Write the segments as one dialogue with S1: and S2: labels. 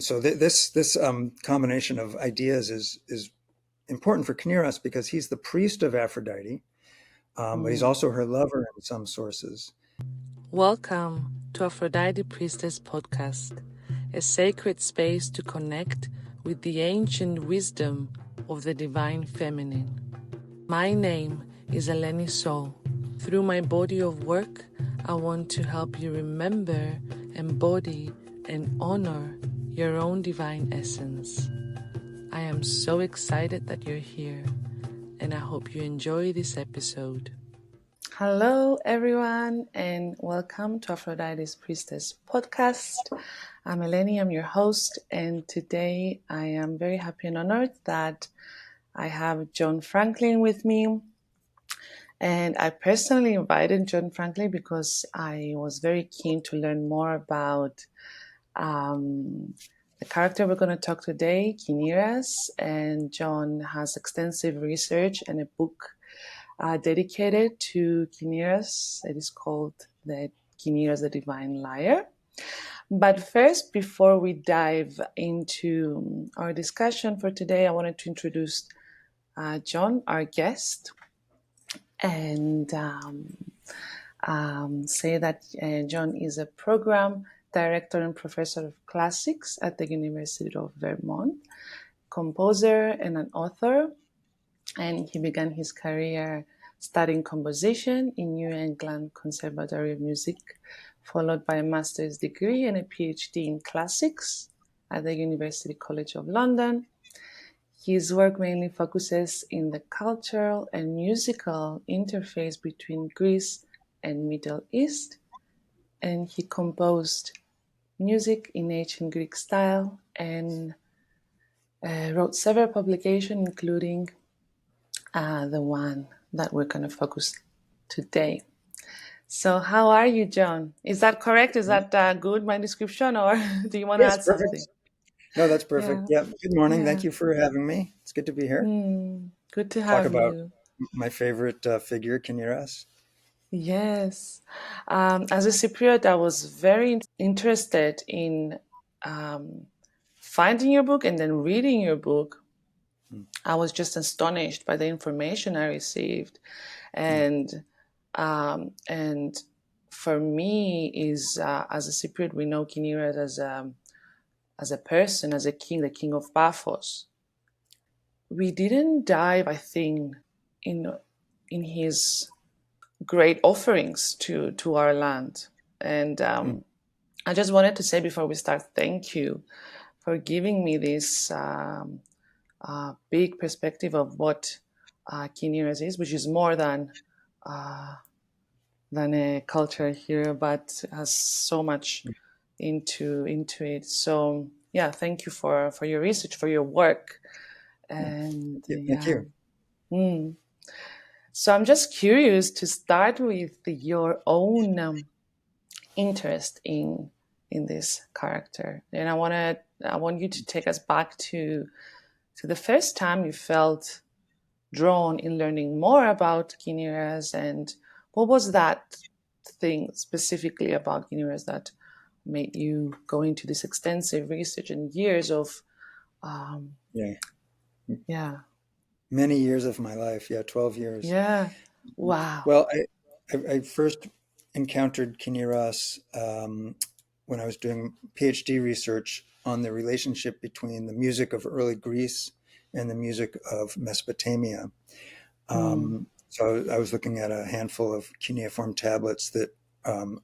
S1: So this combination of ideas is important for Kinyras because he's the priest of Aphrodite, but he's
S2: Mm.
S1: also her lover in some sources.
S2: Welcome to Aphrodite Priestess Podcast, a sacred space to connect with the ancient wisdom of the divine feminine. My name is Eleni So. Through my body of work, I want to help you remember, embody, and honor your own divine essence. I am so excited that you're here, and I hope you enjoy this episode. Hello, everyone, and welcome to Aphrodite's Priestess podcast. I'm Eleni, I'm your host, and today I am very happy and honored that I have John Franklin with me. And I personally invited John Franklin because I was very keen to learn more about um, the character we're going to talk today, Kinyras. And John has extensive research and a book dedicated to Kinyras. It is called the Kinyras, the Divine Lyre. But first, before we dive into our discussion for today, I wanted to introduce John, our guest, and say that John is a program director and professor of classics at the University of Vermont, composer and an author, and he began his career studying composition in New England Conservatory of Music, followed by a master's degree and a PhD in classics at the University College of London. His work mainly focuses in the cultural and musical interface between Greece and Middle East, and he composed music in ancient Greek style and wrote several publications, including the one that we're going to focus today. So, how are you, John? Is that correct? Is that good, my description, or do you want to
S1: Yes,
S2: add
S1: perfect.
S2: something?
S1: No, that's perfect.
S2: Yeah,
S1: Yeah. Good morning.
S2: yeah.
S1: Thank you for having me. It's good to be here.
S2: Good to
S1: Talk
S2: have
S1: about
S2: you.
S1: my favorite figure, Kinyras.
S2: Yes. As a Cypriot, I was very interested in um, finding your book and then reading your book.
S1: Mm,
S2: I was just astonished by the information I received,
S1: yeah.
S2: and for me is as a Cypriot, we know Kinyras as a person, as a king, the king of Paphos. We didn't dive, I think, in in his great offerings to our land. And
S1: Mm,
S2: I just wanted to say before we start, thank you for giving me this big perspective of what Kinyras is, which is more uh, than a culture here, but has so much
S1: mm.
S2: into it. So yeah, thank you for your research, for your work,
S1: Yeah.
S2: and
S1: Thank
S2: yeah.
S1: you.
S2: Mm. So I'm just curious to start with your own interest in this character, and I want you to take us back to the first time you felt drawn in learning more about Kinyras, and what was that thing specifically about Kinyras that made you go into this extensive research and years of um,
S1: Yeah.
S2: yeah,
S1: Many years of my life. Yeah, 12 years.
S2: yeah, wow.
S1: Well, I first encountered Kinyras when I was doing PhD research on the relationship between the music of early Greece and the music of Mesopotamia.
S2: Mm,
S1: So I was looking at a handful of cuneiform tablets that um,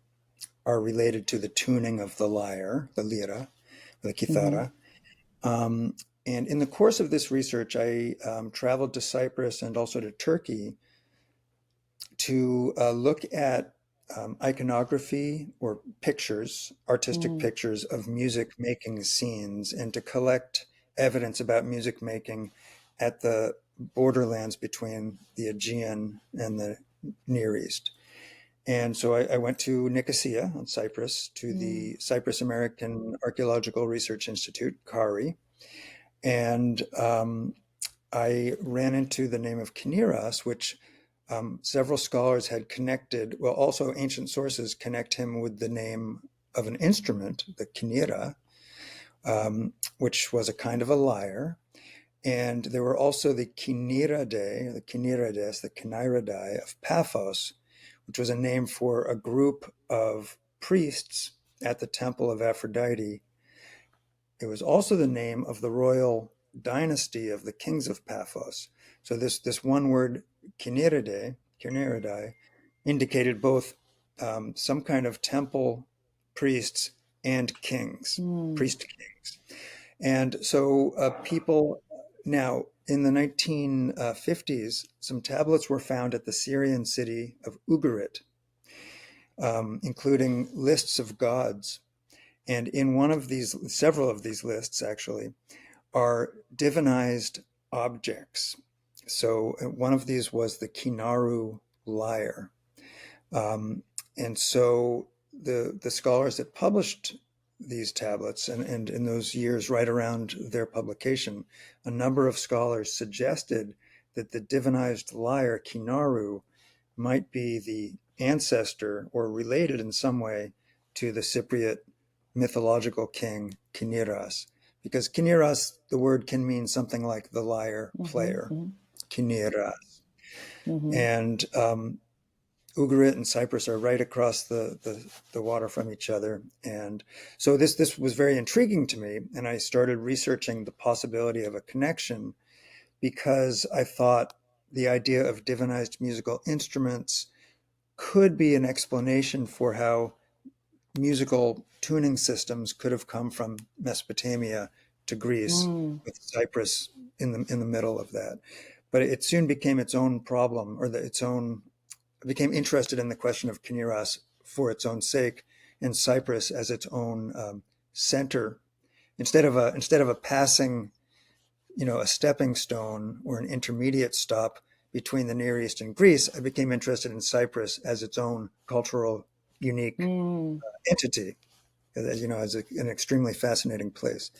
S1: are related to the tuning of the lyre, the lira, the
S2: mm-hmm,
S1: kithara. Um, and in the course of this research, I traveled to Cyprus and also to Turkey to look at iconography or pictures, artistic
S2: mm,
S1: pictures of music making scenes, and to collect evidence about music making at the borderlands between the Aegean and the Near East. And so I went to Nicosia on Cyprus to
S2: mm,
S1: the Cyprus American Archaeological Research Institute, CARI, and I ran into the name of Kinyras, which several scholars had connected. Well, also ancient sources connect him with the name of an instrument, the kinyra, which was a kind of a lyre. And there were also the Kinyrides, the Kinyridae of Paphos, which was a name for a group of priests at the temple of Aphrodite. It was also the name of the royal dynasty of the kings of Paphos. So this one word, Kinyridae, indicated both some kind of temple priests and kings, priest kings. And so people now in the 1950s, some tablets were found at the Syrian city of Ugarit, including lists of gods. And in one of these, several of these lists actually, are divinized objects. So one of these was the Kinaru lyre. And so the scholars that published these tablets, and in those years right around their publication, a number of scholars suggested that the divinized lyre Kinaru might be the ancestor or related in some way to the Cypriot mythological king Kinyras. Because Kinyras, the word can mean something like the lyre player, Kinyras. And Ugarit and Cyprus are right across the water from each other. And so this was very intriguing to me. And I started researching the possibility of a connection because I thought the idea of divinized musical instruments could be an explanation for how musical tuning systems could have come from Mesopotamia to Greece, with Cyprus in the middle of that. But it soon became its own problem, or became interested in the question of Kinyras for its own sake, and Cyprus as its own center, instead of a passing, a stepping stone or an intermediate stop between the Near East and Greece. I became interested in Cyprus as its own cultural, unique entity, as an extremely fascinating place.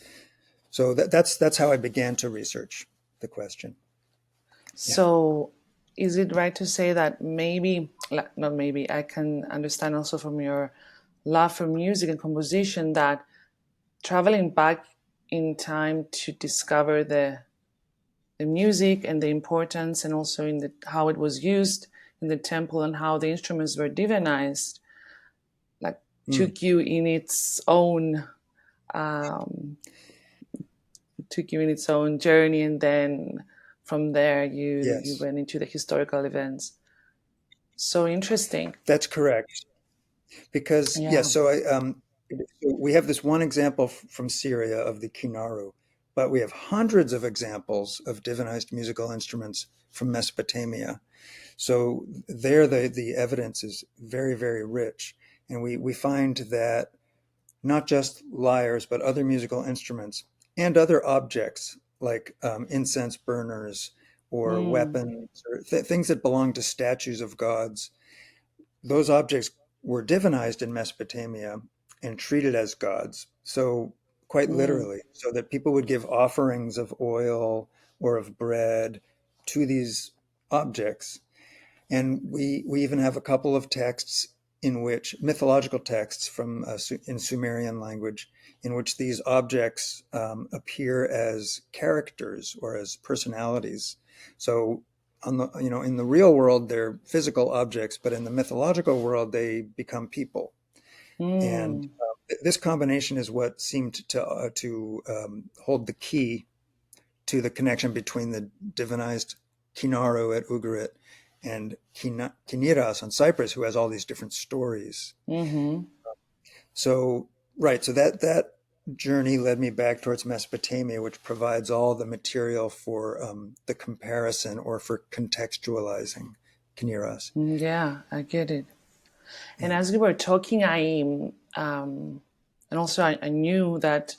S1: So that's how I began to research the question.
S2: So is it right to say that maybe, not maybe, I can understand also from your love for music and composition that traveling back in time to discover the music and the importance, and also in how it was used in the temple and how the instruments were divinized, took you in its own journey, and then from there you went into the historical events. So interesting.
S1: That's correct. Because so we have this one example from Syria of the kinaru, but we have hundreds of examples of divinized musical instruments from Mesopotamia. So there the evidence is very, very rich. And we find that not just lyres, but other musical instruments and other objects like incense burners or weapons or things that belong to statues of gods. Those objects were divinized in Mesopotamia and treated as gods. So quite literally, so that people would give offerings of oil or of bread to these objects. And we even have a couple of texts in which, mythological texts from in Sumerian language, in which these objects appear as characters or as personalities. So in the real world, they're physical objects, but in the mythological world, they become people. And this combination is what seemed to hold the key to the connection between the divinized Kinaru at Ugarit and Kinyras on Cyprus, who has all these different stories. So that journey led me back towards Mesopotamia, which provides all the material for the comparison or for contextualizing Kinyras.
S2: Yeah, I get it. And as we were talking, and also I knew that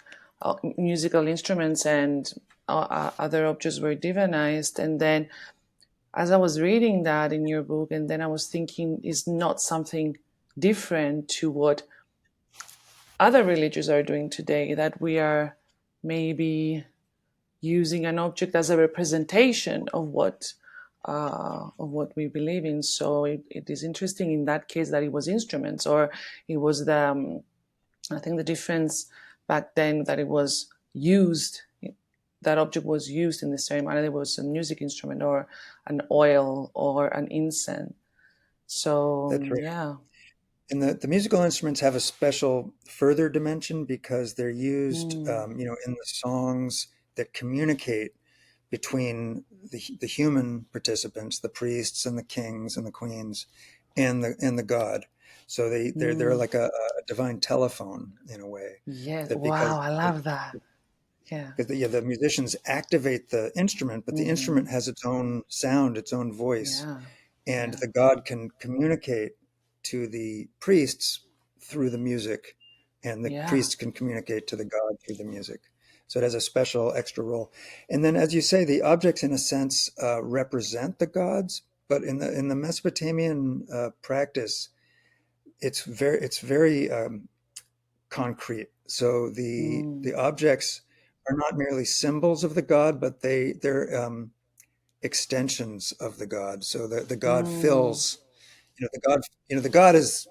S2: musical instruments and other objects were divinized. And then as I was reading that in your book, and then I was thinking, is not something different to what other religions are doing today, that we are maybe using an object as a representation of what we believe in. So it is interesting in that case that it was instruments, or it was I think the difference back then that it was used, that object was used in the ceremony. It was a music instrument or an oil or an incense. So
S1: That's right.
S2: yeah.
S1: And the musical instruments have a special further dimension because they're used,
S2: Mm,
S1: in the songs that communicate between the human participants, the priests and the kings and the queens, and the god. So they're
S2: mm.
S1: like a divine telephone in a way.
S2: Yes.
S1: That
S2: Wow,
S1: because
S2: I love that. Yeah.
S1: because the musicians activate the instrument, but the
S2: Mm-hmm.
S1: instrument has its own sound, its own voice,
S2: Yeah.
S1: and
S2: Yeah.
S1: the god can communicate to the priests through the music, and the
S2: Yeah.
S1: priests can communicate to the god through the music. So it has a special extra role. And then, as you say, the objects, in a sense, represent the gods. But in the Mesopotamian practice, it's very concrete. So the
S2: Mm,
S1: objects are not merely symbols of the god, but they're extensions of the god. So the god
S2: mm,
S1: fills, the god is,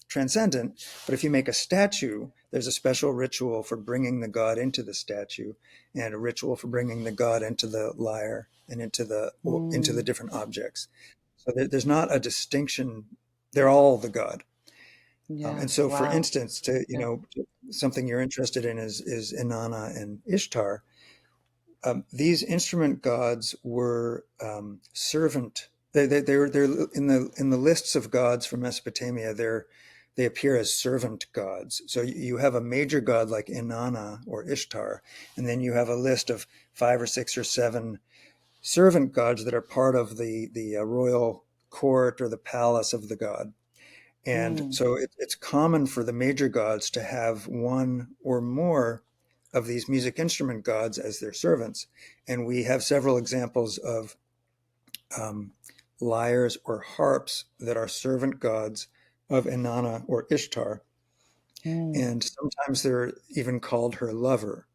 S1: transcendent. But if you make a statue, there's a special ritual for bringing the god into the statue, and a ritual for bringing the god into the lyre and into the
S2: mm.
S1: different objects. So there's not a distinction. They're all the god.
S2: Yeah.
S1: And so, for
S2: Wow.
S1: instance,
S2: Yeah.
S1: something you're interested in is Inanna and Ishtar. These instrument gods were servant. They're in the lists of gods from Mesopotamia. They appear as servant gods. So you have a major god like Inanna or Ishtar, and then you have a list of 5 or 6 or 7 servant gods that are part of the royal court or the palace of the god. And
S2: Mm,
S1: so it's common for the major gods to have one or more of these music instrument gods as their servants. And we have several examples of um, lyres or harps that are servant gods of Inanna or Ishtar.
S2: mm.
S1: And sometimes they're even called her lover,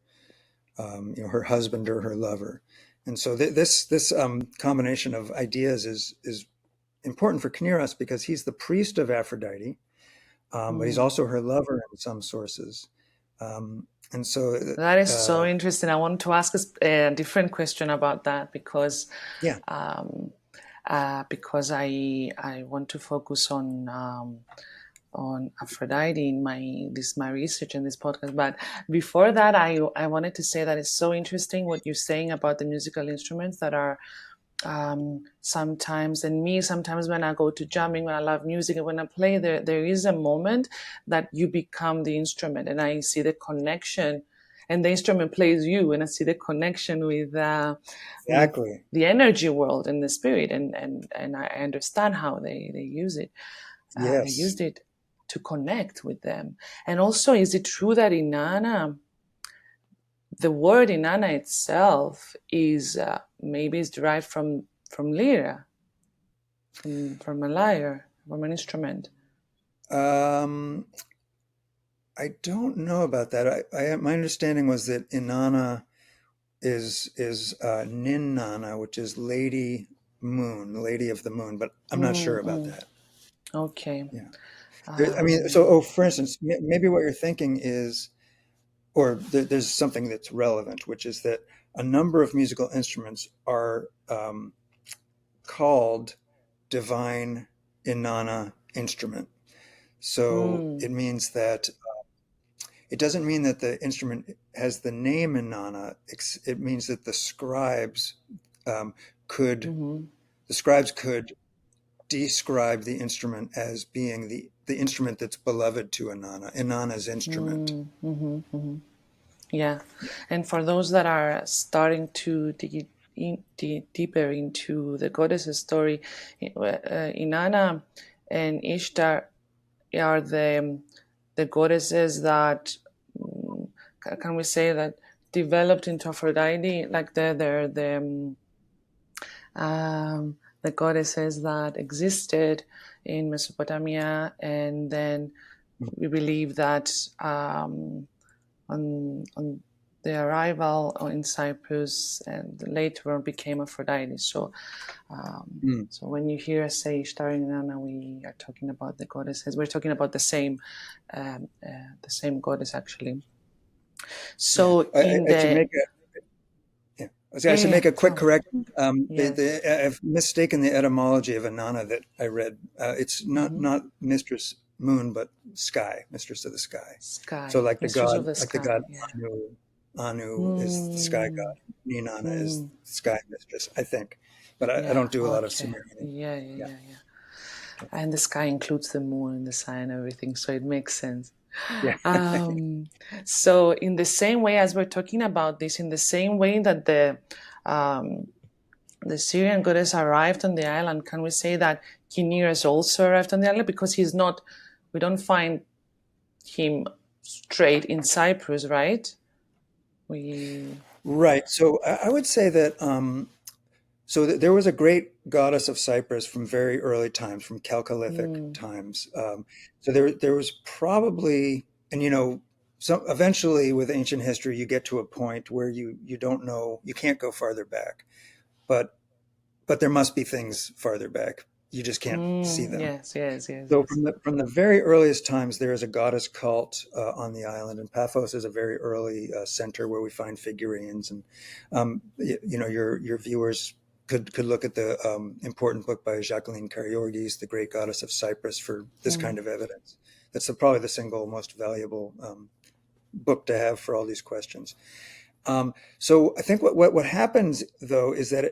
S1: her husband or her lover. And so this combination of ideas is important for Kinyras because he's the priest of Aphrodite, but he's
S2: Mm.
S1: also her lover in some sources. And so,
S2: That is so
S1: uh,
S2: interesting. I want to ask a different question about that
S1: yeah,
S2: um, because I want to focus on Aphrodite in my research in this podcast. But before that, I wanted to say that it's so interesting what you're saying about the musical instruments that are sometimes, and me sometimes when I go to jamming, when I love music and when I play, there is a moment that you become the instrument, and I see the connection, and the instrument plays you, and I see the connection with
S1: exactly.
S2: the energy world and the spirit, and I understand how they use it. They
S1: Yes,
S2: used it to connect with them. And also, is it true that Inanna, the word Inanna itself is maybe is derived from Lyre, from a lyre, from an instrument?
S1: um, I don't know about that. My understanding was that Inanna is Ninnana, which is Lady Moon, Lady of the Moon, but I'm not sure
S2: Mm,
S1: about
S2: mm.
S1: that.
S2: Okay.
S1: Yeah, I mean, so
S2: Um,
S1: for instance, maybe what you're thinking is, or there's something that's relevant, which is that a number of musical instruments are called divine inanna instrument. So
S2: mm,
S1: it means that it doesn't mean that the instrument has the name inanna. It means that um, could
S2: mm-hmm,
S1: the scribes could describe the instrument as being the instrument that's beloved to Inanna, Inanna's instrument.
S2: mm, mm-hmm, mm-hmm. Yeah. And for those that are starting to dig deeper into the goddess's story, Inanna and Ishtar are the goddesses that can we say that developed into Aphrodite, like they're the goddesses that existed in Mesopotamia, and then we believe that on the arrival in Cyprus and later on became Aphrodite. So
S1: Mm.
S2: so when you hear us say Ishtar and Inanna, we are talking about the goddesses. We're talking about the same goddess actually.
S1: Yeah,
S2: So in
S1: I should
S2: the
S1: make a yeah. I
S2: yeah,
S1: should
S2: yeah, yeah,
S1: make a quick
S2: tell me.
S1: correction.
S2: Yes.
S1: I've mistaken the etymology of Inanna that I read. It's
S2: Hmm.
S1: not Mistress Moon, but Sky, Mistress of the Sky. So
S2: Sky, Mistress of the
S1: like the
S2: Sky.
S1: god
S2: Yeah.
S1: Anu, Anu is the sky
S2: Mm,
S1: god. Inanna is
S2: mm,
S1: sky mistress, I think. But I
S2: yeah.
S1: don't do a lot of
S2: Okay.
S1: Sumerian.
S2: Yeah, yeah,
S1: Yeah.
S2: yeah, yeah. And the sky includes the moon and the sun and everything, so it makes sense.
S1: Yeah.
S2: Um, so in the same way as we're talking about this, in the same way that um, the Syrian goddess arrived on the island, can we say that Kinyras also arrived on the island? Because he's not, we don't find him straight in Cyprus, right? We.
S1: Right. So I would say that there was a great goddess of Cyprus from very early times, from Chalcolithic
S2: Mm,
S1: times. So there was probably, and so eventually with ancient history, you get to a point where you don't know, you can't go farther back, but there must be things farther back. You just can't see them.
S2: yes, yes, yes,
S1: So
S2: yes.
S1: from the very earliest times, there is a goddess cult on the island, and Paphos is a very early center where we find figurines. And your viewers could look at the important book by Jacqueline Karagiorgis, the great goddess of Cyprus, for this kind
S2: Mm,
S1: of evidence. That's probably the single most valuable book to have for all these questions. So I think what happens though is that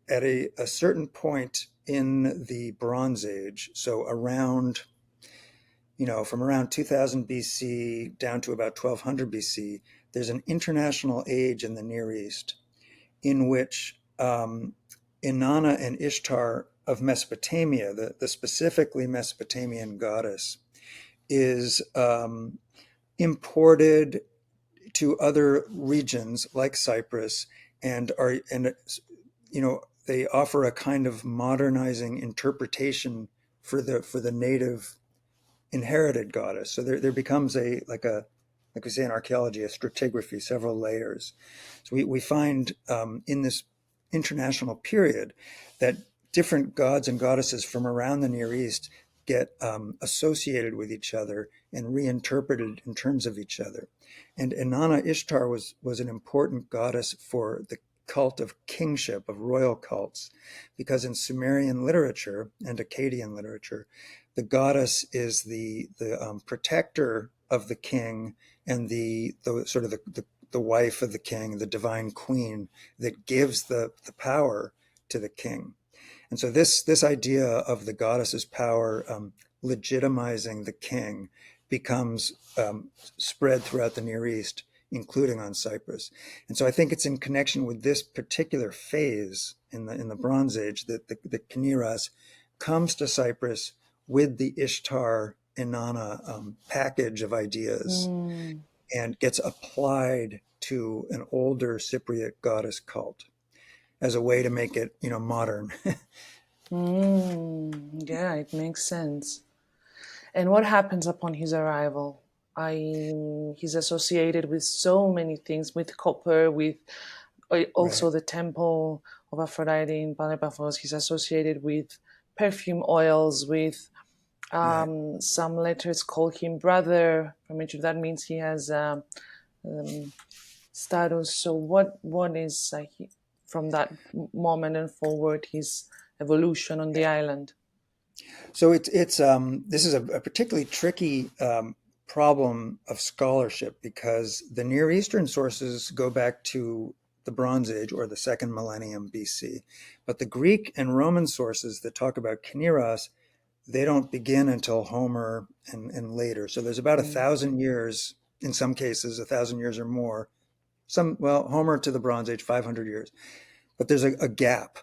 S1: at a certain point in the Bronze Age, so around from around 2000 BC down to about 1200 BC, there's an international age in the Near East in which Inanna and Ishtar of Mesopotamia, the specifically Mesopotamian goddess, is imported to other regions like Cyprus, and they offer a kind of modernizing interpretation for the native inherited goddess. So there becomes like we say in archaeology, a stratigraphy, several layers. So we find in this international period that different gods and goddesses from around the Near East get associated with each other and reinterpreted in terms of each other. And Inanna Ishtar was an important goddess for the cult of kingship, of royal cults, because in Sumerian literature and Akkadian literature, the goddess is the protector of the king and the sort of the wife of the king, the divine queen that gives the power to the king. And so this idea of the goddess's power legitimizing the king becomes spread throughout the Near East, including on Cyprus. And so I think it's in connection with this particular phase in the Bronze Age that the Kinyras comes to Cyprus with the Ishtar Inanna package of ideas
S2: mm,
S1: and gets applied to an older Cypriot goddess cult as a way to make it, modern.
S2: yeah, it makes sense. And what happens upon his arrival? He's associated with so many things, with copper, with
S1: Right,
S2: also the temple of Aphrodite in Panepaphos. He's associated with perfume oils, with
S1: right.
S2: some letters call him brother, from which that means he has um, status. So what is from that moment and forward his evolution on the island?
S1: So it's this is a particularly tricky problem of scholarship because the Near Eastern sources go back to the Bronze Age or the second millennium BC, but the Greek and Roman sources that talk about Kinyras, they don't begin until Homer and later. So there's about a
S2: Mm,
S1: thousand years, in some cases, a thousand years or more. Well, Homer to the Bronze Age, 500 years, but there's a gap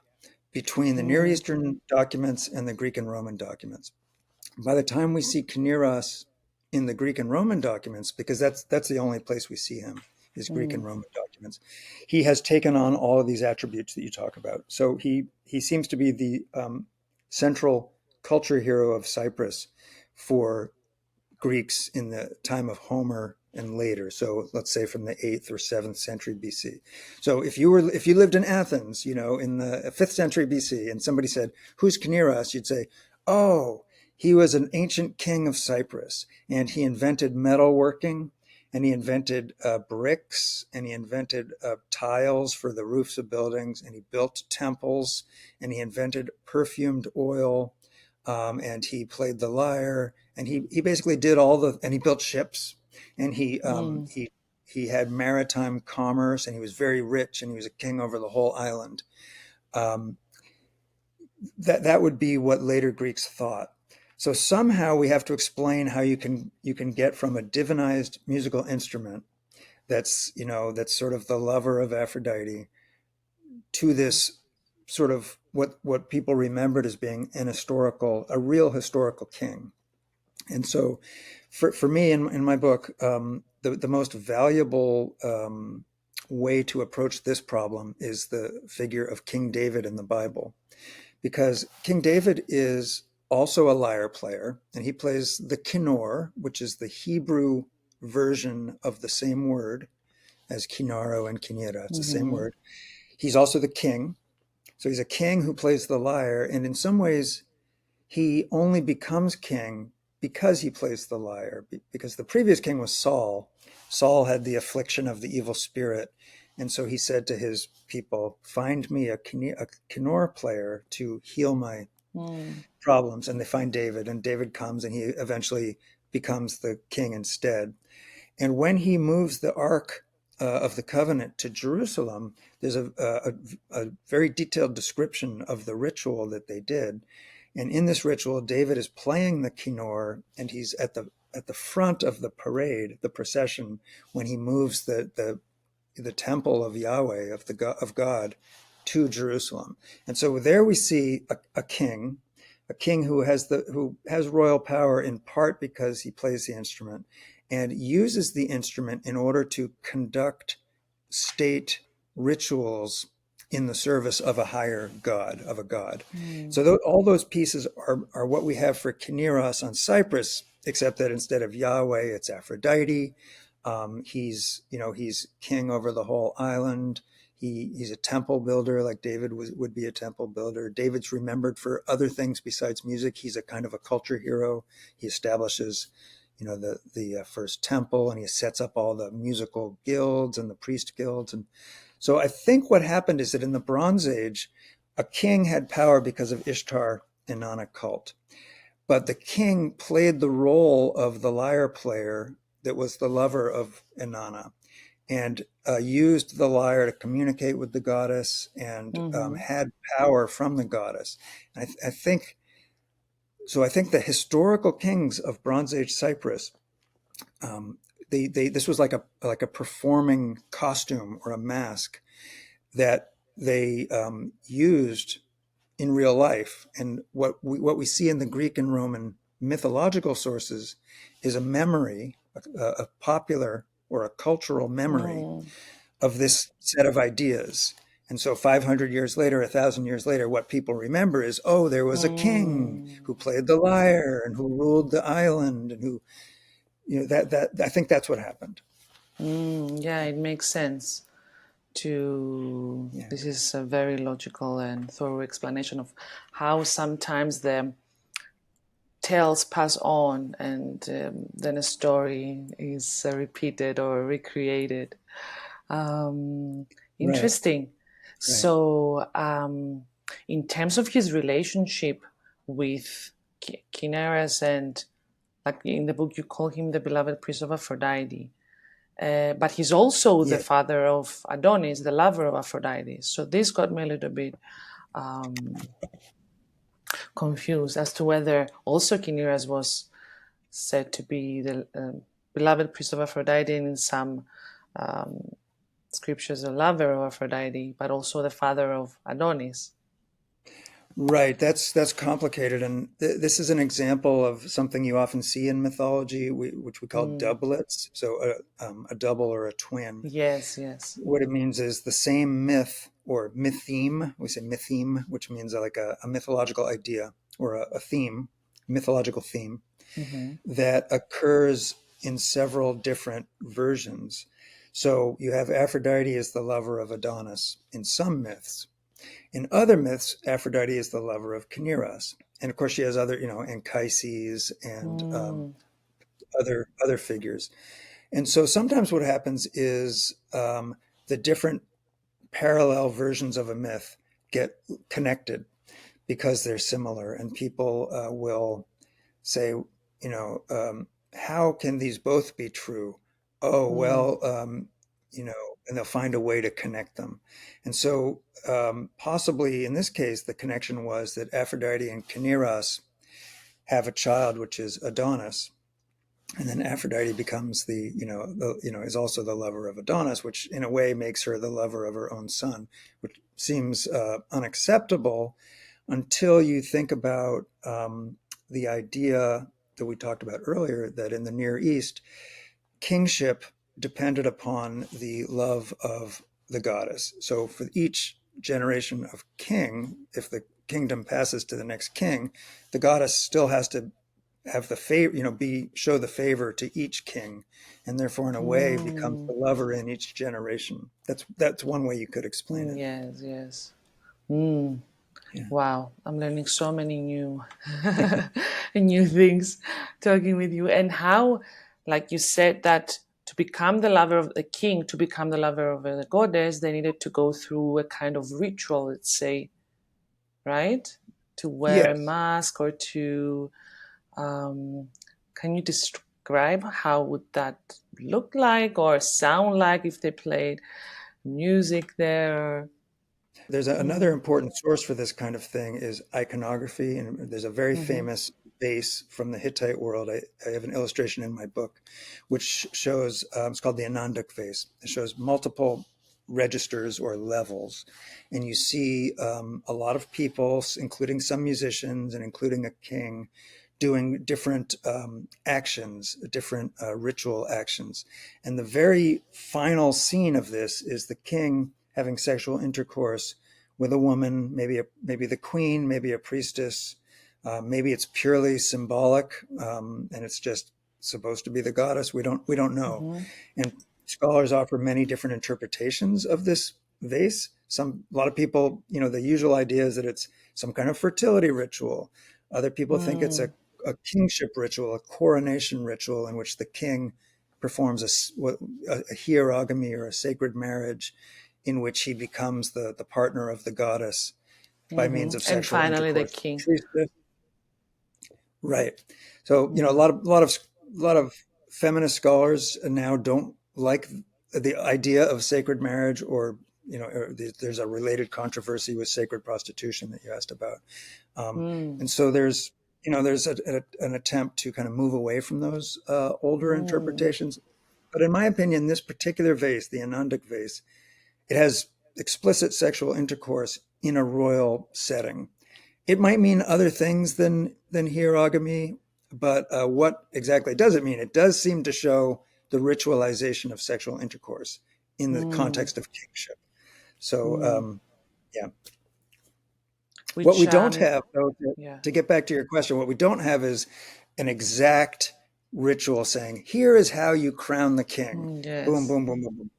S1: between the Near
S2: mm,
S1: Eastern documents and the Greek and Roman documents. By the time we see Kinyras in the Greek and Roman documents, because that's the only place we see him, is Greek and
S2: mm,
S1: Roman documents, he has taken on all of these attributes that you talk about. So he seems to be the central culture hero of Cyprus for Greeks in the time of Homer and later. So let's say from the 8th or 7th century BC. So if you lived in Athens, in the 5th century BC, and somebody said, "Who's Kinyras?" You'd say, "Oh, he was an ancient king of Cyprus, and he invented metalworking, and he invented bricks, and he invented tiles for the roofs of buildings, and he built temples, and he invented perfumed oil, and he played the lyre, and he basically did and he built ships, and
S2: Mm.
S1: he had maritime commerce, and he was very rich, and he was a king over the whole island. Um, that would be what later Greeks thought. So somehow we have to explain how you can get from a divinized musical instrument that's sort of the lover of Aphrodite to this sort of what people remembered as being a real historical king. And so for me in my book, the most valuable way to approach this problem is the figure of King David in the Bible, because King David is also a lyre player, and he plays the kinnor, which is the Hebrew version of the same word as kinaro and kinyra. It's the same
S2: Mm-hmm.
S1: word. He's also the king. So he's a king who plays the lyre, and in some ways, he only becomes king because he plays the lyre, because the previous king was Saul. Saul had the affliction of the evil spirit. And so he said to his people, find me a kinnor player to heal my
S2: Mm.
S1: problems. And they find David, and David comes, and he eventually becomes the king instead. And when he moves the Ark of the Covenant to Jerusalem, there's a very detailed description of the ritual that they did. And in this ritual, David is playing the kinnor, and he's at the front of the parade, the procession, when he moves the temple of Yahweh, of God, to Jerusalem. And so there we see a king, who has royal power in part because he plays the instrument and uses the instrument in order to conduct state rituals in the service of a higher god, of a god.
S2: Mm.
S1: So all those pieces are what we have for Kinyras on Cyprus, except that instead of Yahweh, it's Aphrodite. He's king over the whole island. He's a temple builder, like David would be a temple builder. David's remembered for other things besides music. He's a kind of a culture hero. He establishes, the first temple, and he sets up all the musical guilds and the priest guilds. And so I think what happened is that in the Bronze Age, a king had power because of Ishtar Inanna cult. But the king played the role of the lyre player that was the lover of Inanna, and used the lyre to communicate with the goddess, and
S2: Mm-hmm.
S1: had power from the goddess. And I think so. I think the historical kings of Bronze Age Cyprus, um, this was like a performing costume or a mask that they used in real life. And what we see in the Greek and Roman mythological sources is a memory, a popular or a cultural memory
S2: Mm.
S1: of this set of ideas. And so 500 years later, 1,000 years later, what people remember is, oh, there was a king
S2: Mm.
S1: who played the lyre and who ruled the island, and who, that I think that's what happened.
S2: Mm. Yeah, it makes sense.
S1: Yeah.
S2: This is a very logical and thorough explanation of how sometimes the tales pass on, and then a story is repeated or recreated. Um,
S1: Right.
S2: Interesting.
S1: Right.
S2: So, in terms of his relationship with Kinyras, and like in the book, you call him the beloved priest of Aphrodite. But he's also the
S1: Yeah.
S2: father of Adonis, the lover of Aphrodite. So this got me a little bit um, confused as to whether also Kinyras was said to be the beloved priest of Aphrodite, and in some um, scriptures, the lover of Aphrodite, but also the father of Adonis.
S1: Right. That's complicated, and this is an example of something you often see in mythology, which we call
S2: Mm.
S1: doublets. So a double or a twin.
S2: Yes, yes.
S1: What it means is the same myth or mytheme. We say mytheme, which means like a mythological idea or a theme, mythological theme
S2: Mm-hmm.
S1: that occurs in several different versions. So you have Aphrodite as the lover of Adonis in some myths. In other myths, Aphrodite is the lover of Kinyras. And of course, she has other, Anchises and
S2: Mm.
S1: other figures. And so sometimes what happens is the different parallel versions of a myth get connected because they're similar, and people will say, how can these both be true? Oh,
S2: Mm,
S1: well, and they'll find a way to connect them. And so, possibly in this case, the connection was that Aphrodite and Kinyras have a child, which is Adonis. And then Aphrodite becomes is also the lover of Adonis, which in a way makes her the lover of her own son, which seems unacceptable until you think about the idea that we talked about earlier, that in the Near East, kingship depended upon the love of the goddess. So for each generation of king, if the kingdom passes to the next king, the goddess still has to have the favor, be show the favor to each king, and therefore in a way becomes
S2: mm,
S1: the lover in each generation. That's one way you could explain it.
S2: yes, yes. Mm.
S1: Yeah.
S2: Wow, I'm learning so many new new things talking with you. And how, like you said, that to become the lover of the king, to become the lover of the goddess, they needed to go through a kind of ritual, let's say, right? To wear a
S1: Yes.
S2: mask or to um, can you describe how would that look like or sound like if they played music there?
S1: There's another
S2: Mm,
S1: important source for this kind of thing is iconography, and there's a very
S2: mm-hmm,
S1: famous vase from the Hittite world. I have an illustration in my book, which shows it's called the Anandak vase. It shows multiple registers or levels, and you see a lot of people, including some musicians and including a king, doing different actions, different ritual actions. And the very final scene of this is the king having sexual intercourse with a woman, maybe the queen, maybe a priestess, maybe it's purely symbolic, and it's just supposed to be the goddess. We don't know,
S2: mm-hmm,
S1: and scholars offer many different interpretations of this vase. A lot of people, the usual idea is that it's some kind of fertility ritual. Other people think it's
S2: mm,
S1: a kingship ritual, a coronation ritual in which the king performs a hierogamy or a sacred marriage in which he becomes the partner of the goddess by means
S2: mm-hmm.
S1: of
S2: And
S1: sexual
S2: finally, the
S1: intercourse.
S2: king.
S1: Right. So, a
S2: Mm,
S1: lot of feminist scholars now don't like the idea of sacred marriage, or there's a related controversy with sacred prostitution that you asked about.
S2: mm,
S1: And so there's an attempt to kind of move away from those older
S2: mm,
S1: interpretations. But in my opinion, this particular vase, the Anandic vase, it has explicit sexual intercourse in a royal setting. It might mean other things than hierogamy, but what exactly does it mean? It does seem to show the ritualization of sexual intercourse in the
S2: mm,
S1: context of kingship. So,
S2: mm.
S1: yeah. What we
S2: Which,
S1: don't have, though,
S2: yeah,
S1: to get back to your question, what we don't have is an exact ritual saying, here is how you crown the king. Boom,
S2: yes,
S1: boom, boom, boom, boom.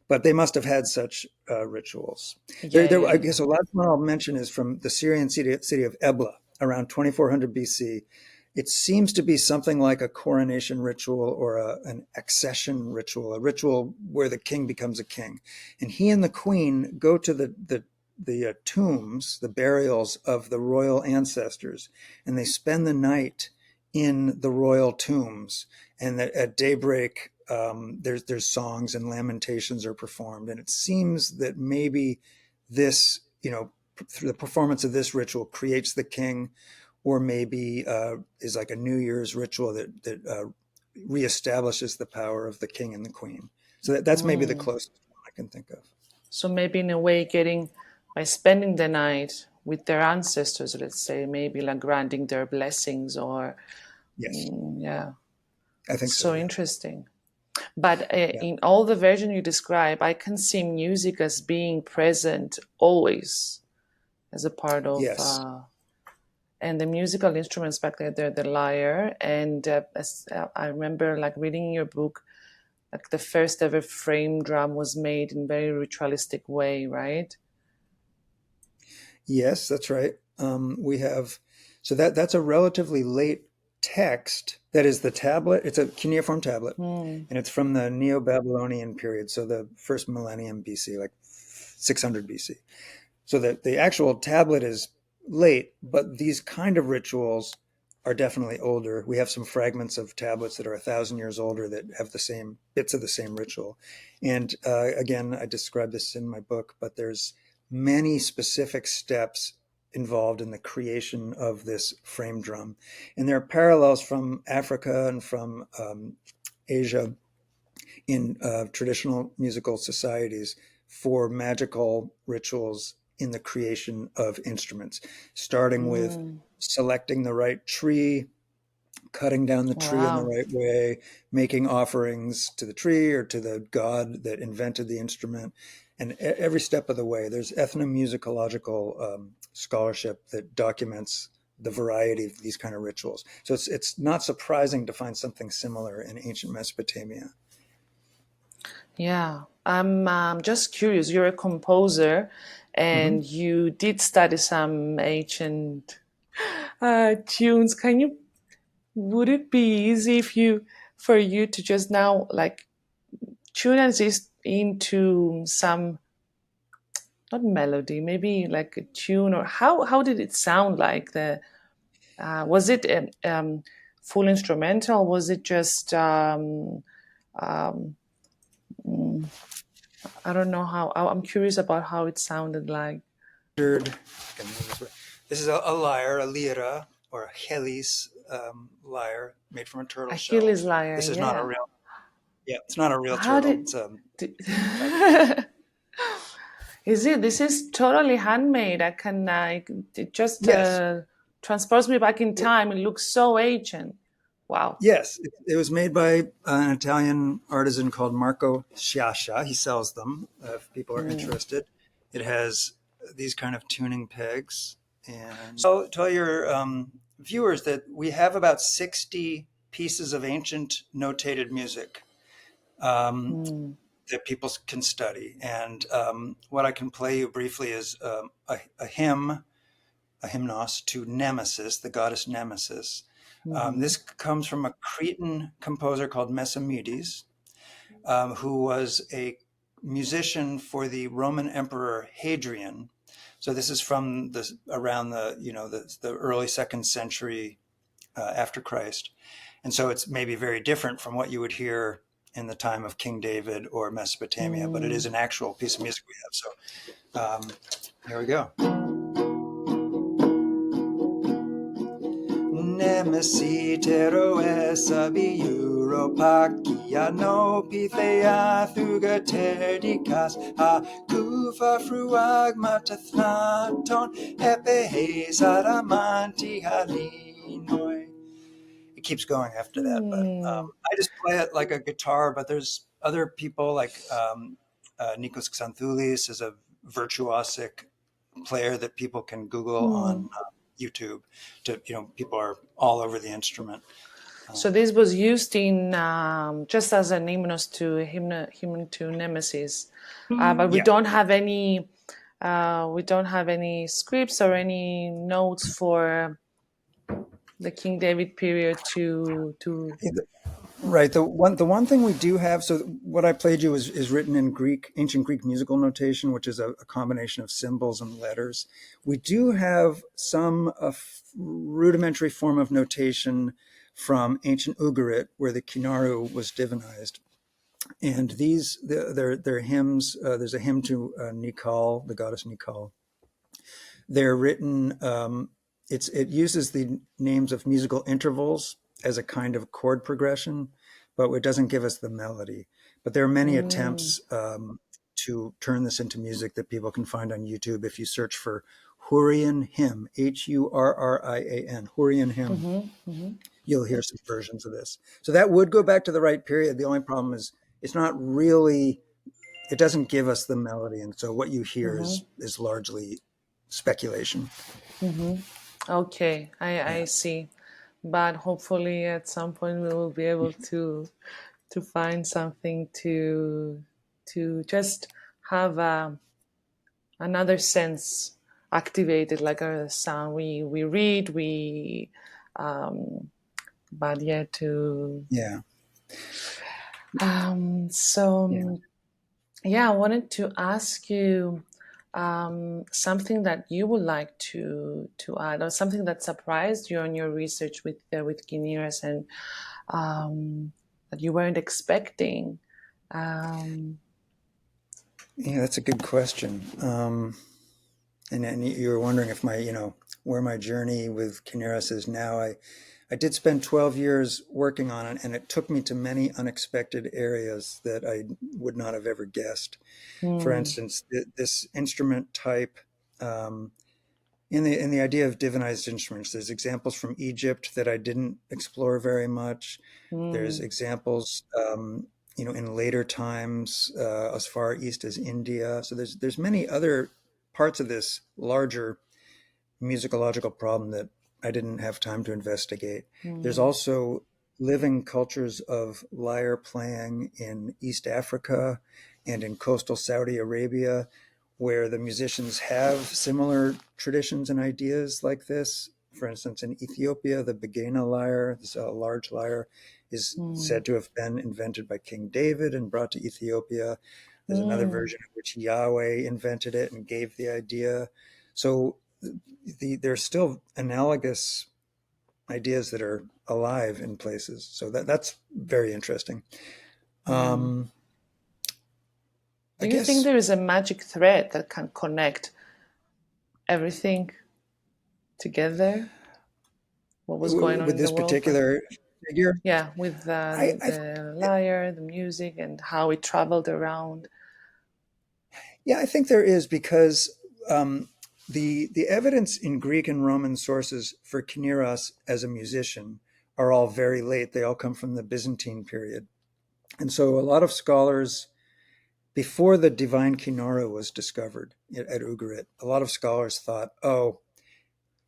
S1: But they must have had such rituals.
S2: yeah,
S1: I
S2: yeah, yeah.
S1: guess the last one I'll mention is from the Syrian city of Ebla around 2400 BC. It seems to be something like a coronation ritual or an accession ritual, a ritual where the king becomes a king. And he and the queen go to the tombs, the burials of the royal ancestors, and they spend the night in the royal tombs. And at daybreak, there's songs and lamentations are performed, and it seems that maybe this, through the performance of this ritual, creates the king, or maybe is like a New Year's ritual that reestablishes the power of the king and the queen. So that's maybe the
S2: Mm.
S1: closest one I can think of.
S2: So maybe in a way, getting by spending the night with their ancestors, let's say, maybe like granting their blessings or,
S1: Yes,
S2: yeah,
S1: I think so.
S2: so
S1: Yeah,
S2: interesting. But
S1: yeah,
S2: in all the version you describe, I can see music as being present always as a part of,
S1: yes.
S2: and the musical instruments back there, they're the lyre. And I remember like reading in your book, like the first ever frame drum was made in very ritualistic way, right?
S1: Yes, that's right. We have, so that's a relatively late text that is the tablet. It's a cuneiform tablet,
S2: Mm.
S1: and it's from the Neo-Babylonian period, so the first millennium BC, like 600 BC. So that the actual tablet is late, but these kind of rituals are definitely older. We have some fragments of tablets that are 1,000 years older that have the same bits of the same ritual. And again, I describe this in my book, but there's many specific steps involved in the creation of this frame drum. And there are parallels from Africa and from Asia in traditional musical societies for magical rituals in the creation of instruments, starting with
S2: Mm.
S1: selecting the right tree, cutting down the tree in the
S2: Wow.
S1: right way, making offerings to the tree or to the god that invented the instrument. And every step of the way, there's ethnomusicological scholarship that documents the variety of these kind of rituals. So it's not surprising to find something similar in ancient Mesopotamia.
S2: Yeah, I'm just curious. You're a composer,
S1: Mhm.
S2: and you did study some ancient tunes. Can you? Would it be easy if you, for you to just now like tune us into some, not melody, maybe like a tune, or how did it sound like? The was it full instrumental? Was it just um, mm, I don't know how. I'm curious about how it sounded like.
S1: This is a lyre, a lyra, or a helis lyre made from a turtle shell.
S2: Achilles lyre,
S1: This is not a
S2: yeah.
S1: real, yeah, it's not a real
S2: How
S1: turtle.
S2: did,
S1: It's a
S2: did
S1: fabricated.
S2: is it? This is totally handmade. I can it just
S1: Yes,
S2: transports me back in time. It looks so ancient. Wow.
S1: yes. It was made by an Italian artisan called Marco Sciascia. He sells them if people are
S2: Mm.
S1: interested. It has these kind of tuning pegs. And so tell your viewers that we have about 60 pieces of ancient notated music. Um,
S2: Mm.
S1: that people can study. And what I can play you briefly is a hymn, a hymnos to Nemesis, the goddess Nemesis.
S2: Hmm.
S1: This comes from a Cretan composer called Mesamides, who was a musician for the Roman Emperor Hadrian. So this is from the around the early second century after Christ. And so it's maybe very different from what you would hear in the time of King David or Mesopotamia, but it is
S2: Mm.
S1: an actual piece of music we have. So here we go. Nemesitero essa biuropakia no pithea thugaterdicas a kufa fruagmata thnaton epe saramanti halinoi. It keeps going after that, but
S2: Hmm.
S1: I just play it like a guitar. But there's other people like Nikos Xanthoulis is a virtuosic player that people can Google
S2: Hmm.
S1: on YouTube. People are all over the instrument.
S2: So
S1: Um,
S2: this was used in just as an hymnos to hymn to Nemesis, but
S1: yeah,
S2: we don't have any scripts or any notes for the King David period to.
S1: right. The one thing we do have. So what I played you is written in Greek, ancient Greek musical notation, which is a combination of symbols and letters. We do have some rudimentary form of notation from ancient Ugarit, where the Kinaru was divinized. And they're hymns. There's a hymn to Nikal, the goddess Nikal. They're written. It uses the names of musical intervals as a kind of chord progression, but it doesn't give us the melody. But there are many
S2: Mm,
S1: attempts to turn this into music that people can find on YouTube. If you search for Hurrian hymn, Hurrian, Hurrian hymn,
S2: mhm, mhm,
S1: you'll hear some versions of this. So that would go back to the right period. The only problem is it's not really, it doesn't give us the melody. And so what you hear
S2: mhm,
S1: is largely speculation.
S2: mhm. Okay, I
S1: Yeah.
S2: see. But hopefully at some point we will be able to find something to just have another sense activated, like a sound. We read, we but yeah, to
S1: Yeah.
S2: so
S1: Yeah.
S2: yeah, I wanted to ask you something that you would like to add, or something that surprised you on your research with Kinyras, and that you weren't expecting. Um,
S1: Yeah, that's a good question. And you were wondering if where my journey with Kinyras is now. I did spend 12 years working on it, and it took me to many unexpected areas that I would not have ever guessed. For
S2: mm,
S1: instance, this instrument type, um, in the idea of divinized instruments, there's examples from Egypt that I didn't explore very much. There's
S2: mm,
S1: examples, in later times, as far east as India. So there's many other parts of this larger musicological problem that I didn't have time to investigate. There's
S2: mm,
S1: also living cultures of lyre playing in East Africa and in coastal Saudi Arabia, where the musicians have similar traditions and ideas like this. For instance, in Ethiopia, the Begena lyre, this large lyre, is
S2: mm,
S1: said to have been invented by King David and brought to Ethiopia. There's another
S2: mm,
S1: version of which Yahweh invented it and gave the idea. So there's still analogous ideas that are alive in places. So that's very interesting.
S2: mm.
S1: Um, I
S2: Do you think
S1: guess
S2: there is a magic thread that can connect everything together? What was going on
S1: with
S2: in the
S1: this
S2: world, like
S1: particular figure,
S2: yeah, with
S1: I
S2: the lyre, the music, and how it traveled around.
S1: yeah, I think there is because the evidence in Greek and Roman sources for Kinyras as a musician are all very late. They all come from the Byzantine period, and so a lot of scholars before the divine Kinara was discovered at Ugarit, a lot of scholars thought, oh,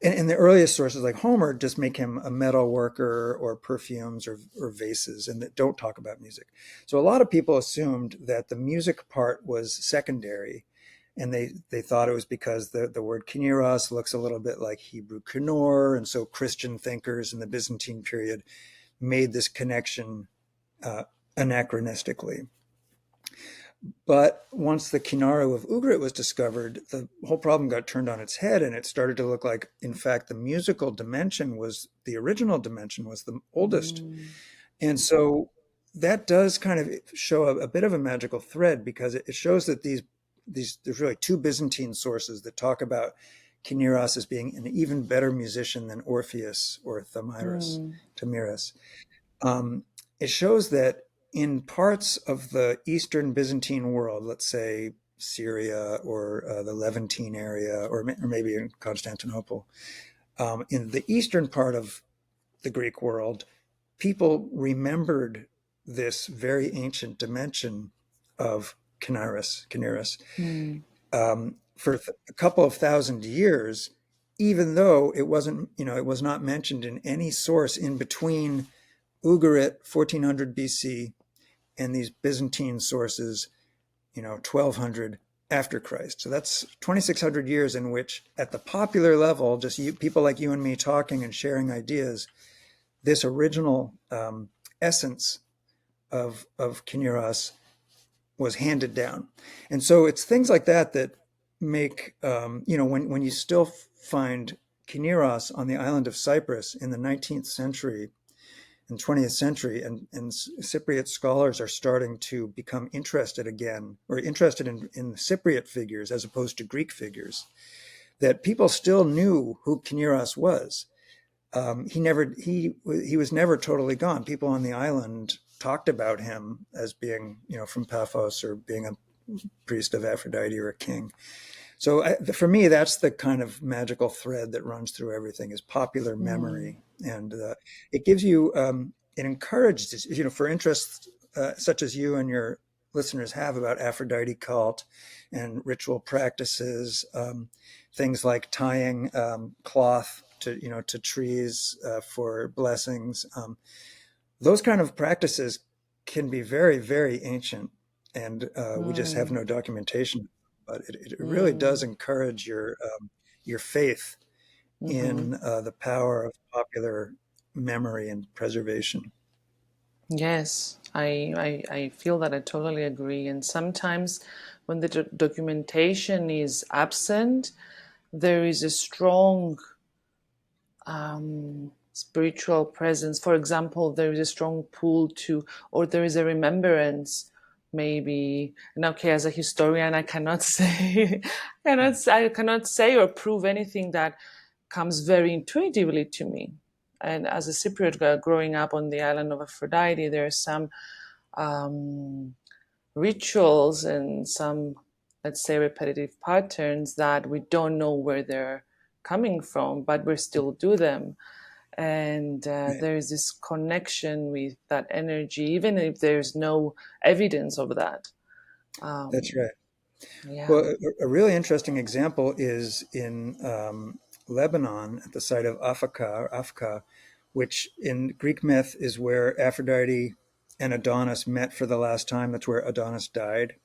S1: and the earliest sources like Homer just make him a metal worker or perfumes or vases and that don't talk about music. So a lot of people assumed that the music part was secondary. And they thought it was because the word kineros looks a little bit like Hebrew kinor. And so Christian thinkers in the Byzantine period made this connection uh, anachronistically. But once the Kinaru of Ugarit was discovered, the whole problem got turned on its head, and it started to look like, in fact, the musical dimension was the original dimension, was the oldest.
S2: Mm,
S1: And so that does kind of show a bit of a magical thread because it shows that these there's really two Byzantine sources that talk about Kinyras as being an even better musician than Orpheus or
S2: mm,
S1: Tamiris. Um, it shows that in parts of the Eastern Byzantine world, let's say Syria or the Levantine area, or maybe in Constantinople, in the eastern part of the Greek world, people remembered this very ancient dimension of Kinyras,
S2: mm,
S1: for a couple of thousand years, even though it was not mentioned in any source in between Ugarit 1400 BC and these Byzantine sources, 1200 after Christ. So that's 2600 years in which at the popular level, just people like you and me talking and sharing ideas, this original essence of Kinyras was handed down. And so it's things like that that make, when you still find Kinyras on the island of Cyprus in the 19th century, in 20th century, and Cypriot scholars are starting to become interested again, or interested in Cypriot figures as opposed to Greek figures, that people still knew who Kinyras was. He was never totally gone. People on the island talked about him as being, from Paphos or being a priest of Aphrodite or a king. So for me, that's the kind of magical thread that runs through everything is popular
S2: mm,
S1: memory, and it gives you, it encourages, for interests such as you and your listeners have about Aphrodite cult and ritual practices, things like tying cloth to trees for blessings. Those kind of practices can be very, very ancient, and we just have
S2: mm,
S1: no documentation. But it really does
S2: mm,
S1: encourage your faith
S2: mhm,
S1: in the power of popular memory and preservation.
S2: Yes, I feel that I totally agree. And sometimes when the documentation is absent, there is a strong spiritual presence. For example, there is a strong pull to, or there is a remembrance, maybe. And okay, as a historian, I cannot say, I cannot say or prove anything that comes very intuitively to me. And as a Cypriot girl growing up on the island of Aphrodite, there are some um, rituals and some, let's say, repetitive patterns that we don't know where they're coming from, but we still do them. And
S1: Right.
S2: there's this connection with that energy, even if there's no evidence of that.
S1: That's
S2: Um,
S1: right.
S2: yeah.
S1: Well, a really interesting example is in Lebanon at the site of Afka, which in Greek myth is where Aphrodite and Adonis met for the last time. That's where Adonis died.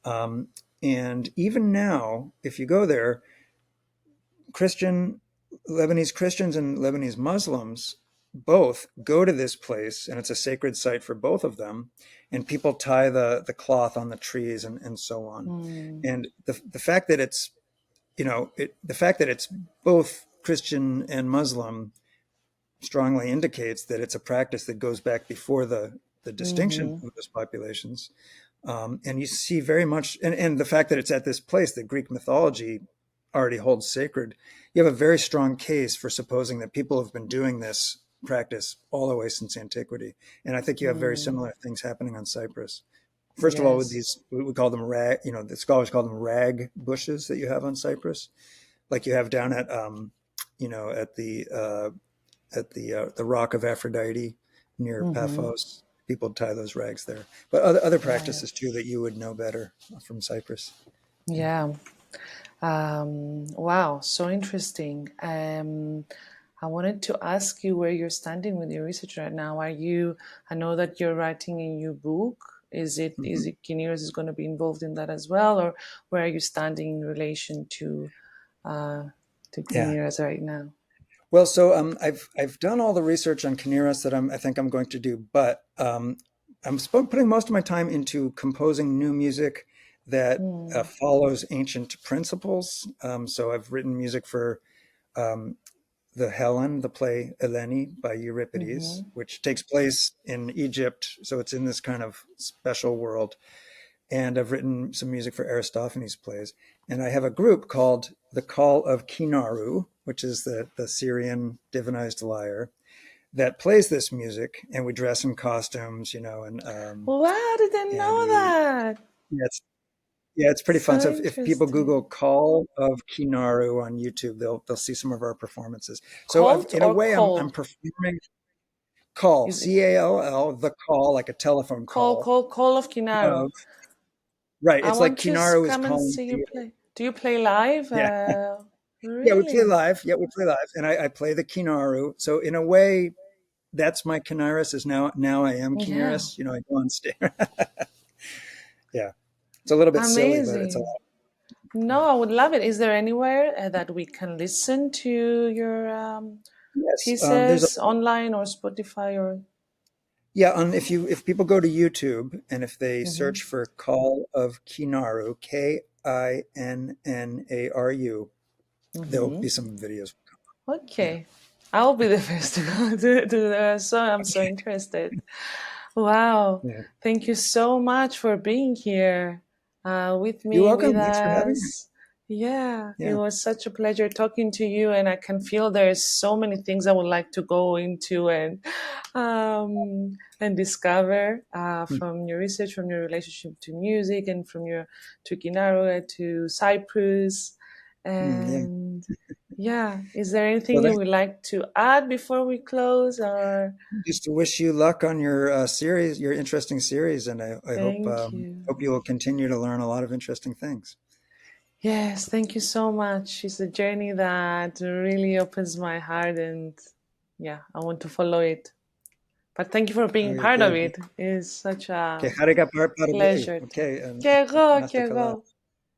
S1: Um, and even now, if you go there, Christian, Lebanese Christians and Lebanese Muslims both go to this place, and it's a sacred site for both of them. And people tie the cloth on the trees and so on.
S2: Mm,
S1: And the fact that it's the fact that it's both Christian and Muslim strongly indicates that it's a practice that goes back before the distinction
S2: hmm
S1: of those populations. And you see very much, and the fact that it's at this place that Greek mythology already holds sacred, you have a very strong case for supposing that people have been doing this practice all the way since antiquity. And I think you have very
S2: mm,
S1: similar things happening on Cyprus. First of all, with
S2: yes.
S1: these, we call them rag, the scholars call them rag bushes that you have on Cyprus, like you have down at, at the rock of Aphrodite near
S2: hmm
S1: Paphos. People tie those rags there, but other
S2: Right.
S1: practices too that you would know better from Cyprus. Yeah.
S2: Yeah. Wow, so interesting. I wanted to ask you where you're standing with your research right now. I know that you're writing a new book.
S1: Mhm.
S2: Is it Kinyras is going to be involved in that as well, or where are you standing in relation uh, to
S1: Yeah.
S2: Kinyras right now?
S1: Well, so I've done all the research on Kinyras that I think I'm going to do, but putting most of my time into composing new music that
S2: Hmm.
S1: follows ancient principles. So I've written music for um, the Helen, the play Eleni by
S2: Mm-hmm.
S1: Euripides, which takes place in Egypt. So it's in this kind of special world. And I've written some music for Aristophanes' plays. And I have a group called The Call of Kinaru, which is the Syrian divinized lyre, that plays this music. And we dress in costumes,
S2: Wow, I didn't
S1: and
S2: know that.
S1: yeah, it's pretty fun.
S2: So
S1: So if people Google
S2: interesting.
S1: "Call of Kinaru" on YouTube, they'll see some of our performances. So
S2: Cult
S1: in a
S2: or
S1: way, I'm
S2: call?
S1: performing call,
S2: Is it
S1: Call, the call, like a telephone call
S2: call of Kinaro?
S1: of, right.
S2: I
S1: It's like
S2: want to
S1: Kinaru is
S2: come and
S1: calling
S2: see
S1: to
S2: you
S1: you.
S2: play. Do you play live?
S1: Yeah. Yeah, we play
S2: Really?
S1: live. Yeah, we play live. And I play the Kinaru. So in a way, that's my Kinyras is now I am
S2: Yeah,
S1: Kinyras. I go on stage. Yeah. It's a little bit silly, but it's a
S2: amazing.
S1: lot.
S2: No, I would love it. Is there anywhere that we can listen to your
S1: Yes. There's a
S2: pieces online or Spotify or?
S1: Yeah, if people go to YouTube and if they search
S2: Mhm,
S1: for Call of Kinaru, Kinnaru, there'll be
S2: mhm.
S1: some videos. Yeah.
S2: Okay, I'll be the first to go to that. So I'm so interested. Wow.
S1: Yeah.
S2: Thank you so much for being here with
S1: You're
S2: me, with
S1: welcome. Thanks for having me.
S2: us. Yeah, it
S1: Yeah.
S2: was such a pleasure talking to you, and I can feel there's so many things I would like to go into and discover
S1: Mm,
S2: from your research, from your relationship to music, and from your to Ginaroa to Cyprus.
S1: yeah.
S2: And yeah, is there anything
S1: Well,
S2: you would like to add before we close? Or
S1: just to wish you luck on your series, your interesting series, and I
S2: thank you.
S1: hope you will continue to learn a lot of interesting things.
S2: Yes, thank you so much. It's a journey that really opens my heart, and yeah, I want to follow it. But thank you for being
S1: Okay,
S2: part of
S1: good.
S2: it. It's such
S1: Και
S2: a
S1: χάρηκα πάρα πολύ.
S2: pleasure.
S1: Okay,
S2: Και εγώ,
S1: να
S2: και
S1: είστε καλά.
S2: εγώ.